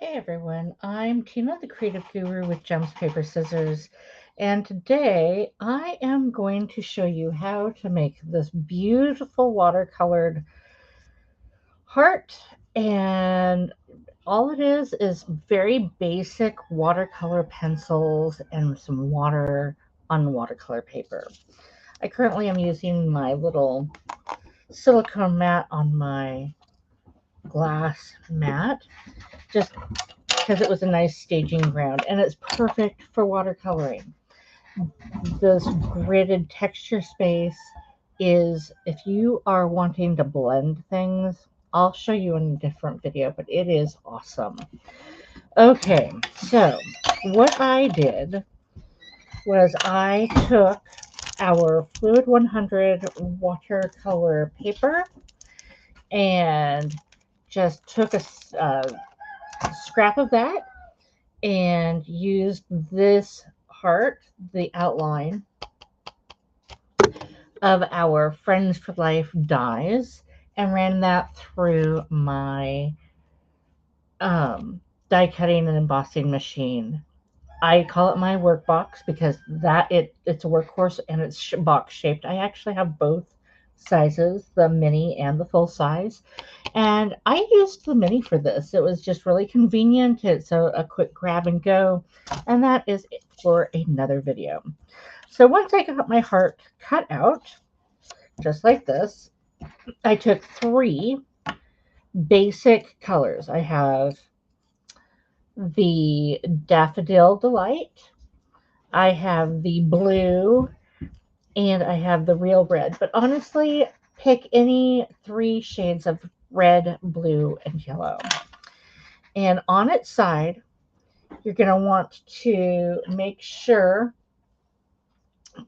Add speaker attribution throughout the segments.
Speaker 1: Hey everyone, I'm Tina, the creative guru with Gems, Paper, Scissors, and today I am going to show you how to make this beautiful watercolored heart. And all it is very basic watercolor pencils and some water on watercolor paper. I currently am using my little silicone mat on my glass mat just because it was a nice staging ground and it's perfect for watercoloring. This gridded texture space is if you are wanting to blend things. I'll show you in a different video, but it is awesome. Okay, so what I did was I took our Fluid 100 watercolor paper and just took a scrap of that and used this heart, the outline of our Friends for Life dies, and ran that through my die cutting and embossing machine. I call it my work box because it's a workhorse and it's box shaped. I actually have both sizes, the mini and the full size. And I used the mini for this. It was just really convenient. It's a quick grab and go. And that is it for another video. So once I got my heart cut out, just like this, I took three basic colors. I have the Daffodil Delight, I have the blue, and I have the real red. But honestly, pick any three shades of red, blue, and yellow. And on its side, you're going to want to make sure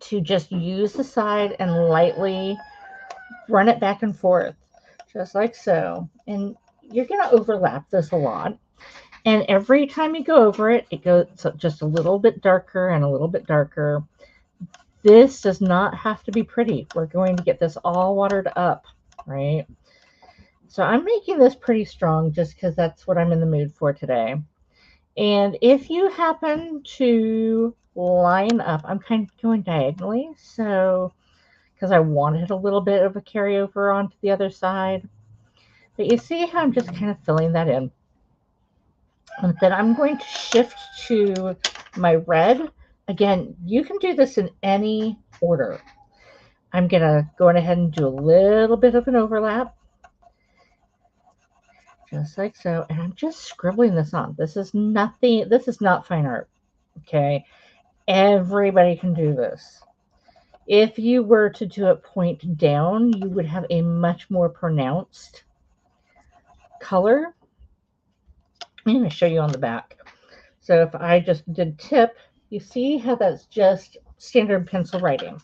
Speaker 1: to just use the side and lightly run it back and forth, just like so. And you're going to overlap this a lot. And every time you go over it, it goes just a little bit darker and a little bit darker. This does not have to be pretty. We're going to get this all watered up, right? So I'm making this pretty strong just because that's what I'm in the mood for today. And if you happen to line up, I'm kind of going diagonally, so because I wanted a little bit of a carryover onto the other side. But you see how I'm just kind of filling that in. And then I'm going to shift to my red. Again, you can do this in any order. I'm going to go ahead and do a little bit of an overlap. Just like so. And I'm just scribbling this on. This is nothing. This is not fine art. Okay. Everybody can do this. If you were to do it point down, you would have a much more pronounced color. I'm going to show you on the back. So if I just did tip, you see how that's just standard pencil writing.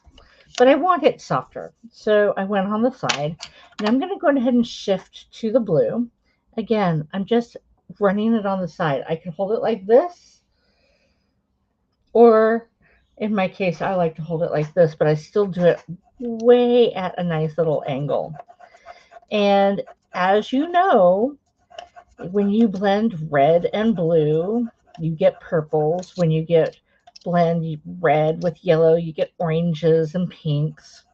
Speaker 1: But I want it softer. So I went on the side. And I'm going to go ahead and shift to the blue. Again, I'm just running it on the side. I can hold it like this. Or in my case, I like to hold it like this, but I still do it way at a nice little angle. And as you know, when you blend red and blue, you get purples. When you blend red with yellow, you get oranges and pinks.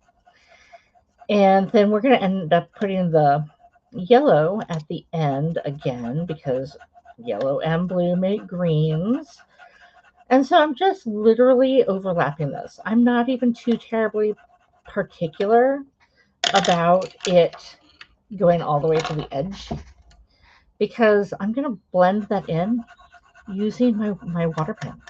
Speaker 1: And then we're going to end up putting the yellow at the end again because yellow and blue make greens. And so I'm just literally overlapping this. I'm not even too terribly particular about it going all the way to the edge because I'm going to blend that in using my water pen.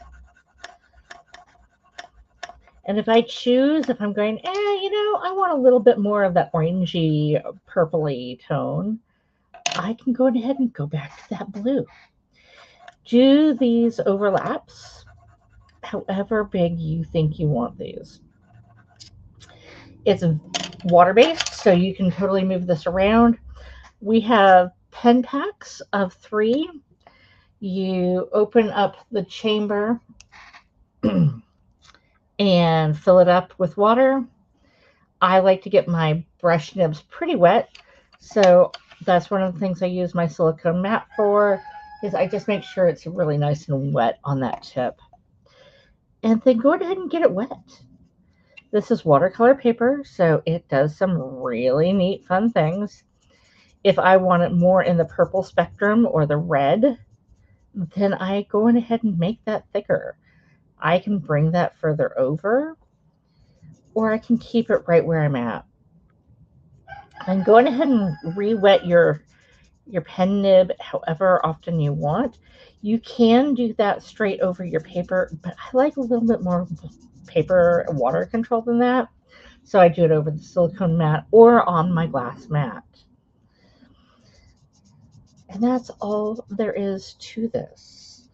Speaker 1: And if I choose, if I'm going, I want a little bit more of that orangey, purpley tone, I can go ahead and go back to that blue. Do these overlaps however big you think you want these. It's water-based, so you can totally move this around. We have pen packs of 3. You open up the chamber and fill it up with water. I like to get my brush nibs pretty wet, so that's one of the things I use my silicone mat for. is I just make sure it's really nice and wet on that tip. And then go ahead and get it wet. This is watercolor paper, so it does some really neat, fun things. If I want it more in the purple spectrum or the red, then I go in ahead and make that thicker. I can bring that further over, or I can keep it right where I'm at. And go ahead and re-wet your pen nib however often you want. You can do that straight over your paper, but I like a little bit more paper water control than that. So I do it over the silicone mat or on my glass mat. And that's all there is to this.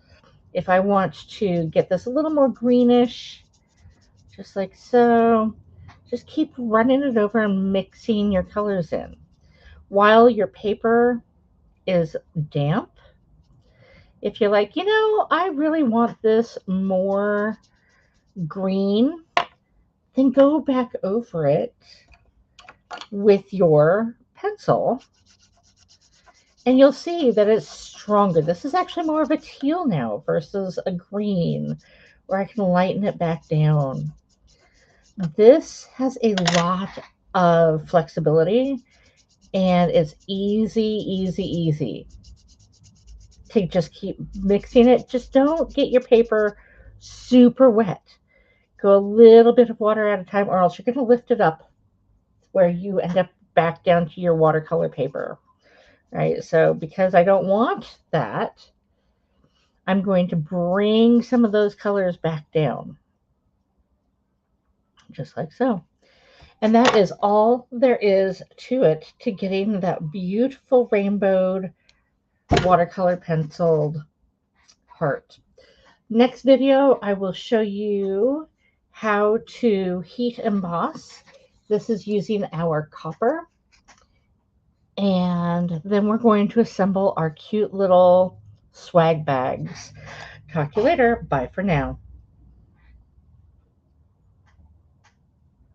Speaker 1: If I want to get this a little more greenish, just like so, just keep running it over and mixing your colors in. While your paper is damp, if you're like, I really want this more green, then go back over it with your pencil and you'll see that it's stronger. This is actually more of a teal now versus a green, where I can lighten it back down. This has a lot of flexibility and it's easy to just keep mixing it. Just don't get your paper super wet. Go a little bit of water at a time, or else you're going to lift it up where you end up back down to your watercolor paper. Right? So because I don't want that, I'm going to bring some of those colors back down. Just like so. And that is all there is to it, to getting that beautiful rainbowed watercolor penciled heart. Next video, I will show you how to heat emboss. This is using our copper. And then we're going to assemble our cute little swag bags. Talk to you later. Bye for now.